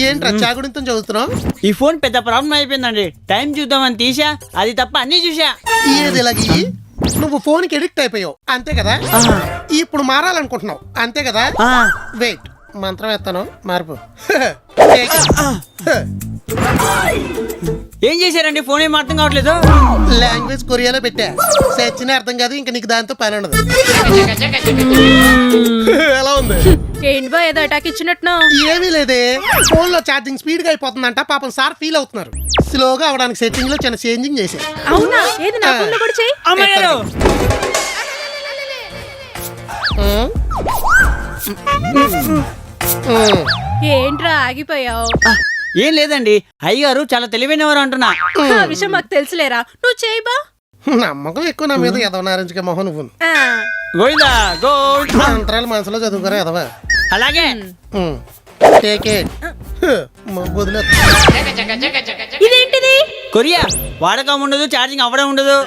ఏంట్రా చాగుడింతో చదువుతున్నావు? ఈ ఫోన్ పెద్ద ప్రాబ్లం అయిపోయిందండి. టైం చూద్దామని తీసా, అది తప్ప అన్ని చూసా. ఏది ఇలాగి నువ్వు ఫోన్ కి ఎడిక్ట్ అయిపోయావు అంతే కదా? ఇప్పుడు మారాలనుకుంటున్నావు అంతే కదా? వెయిట్, మంత్రం ఎత్తాను మార్పు. ఏం చేశారండి? ఫోన్ ఏం అర్థం కావట్లేదు. లాంగ్వేజ్ కొరియాలో పెట్టా, సచ్చినా అర్థం కాదు. ఇంకా నీకు దాంతో పని ఉండదు. ఎలా ఉంది? ఏంటి బా ఏదో అటాక్ ఇచ్చినట్టు? ఏమీ లేదే, ఫోన్ లో ఛార్జింగ్ స్పీడ్ గా అయిపోతుందంట. పాపం సార్ ఫీల్ అవుతున్నారు. స్లోగా అవడానికి సెట్టింగ్ లో చిన్న చేంజింగ్ చేశారు. అవునా? ఏది నా ఫోన్ లో కూడా చెయ్యి. అమ్మగారు ఏంట్రా ఆగిపోయావు? ఏం లేదండి, అయ్యగారు చాలా తెలివైనవారు అంటున్నా. ఆ విషయం మాకు తెలుసులేరా, నువ్వు చేయి బా. నమ్మకం ఎక్కువ నా మీద. ఎదవ నారించక మొహం నువ్వు. గోవిందా గోవిందా. మంత్రాలు మనసులో చదువుకోరా ఎదవా. అలాగే ఇదేంటిది? కొరియా వాడకం ఉండదు, ఛార్జింగ్ అవ్వడం ఉండదు.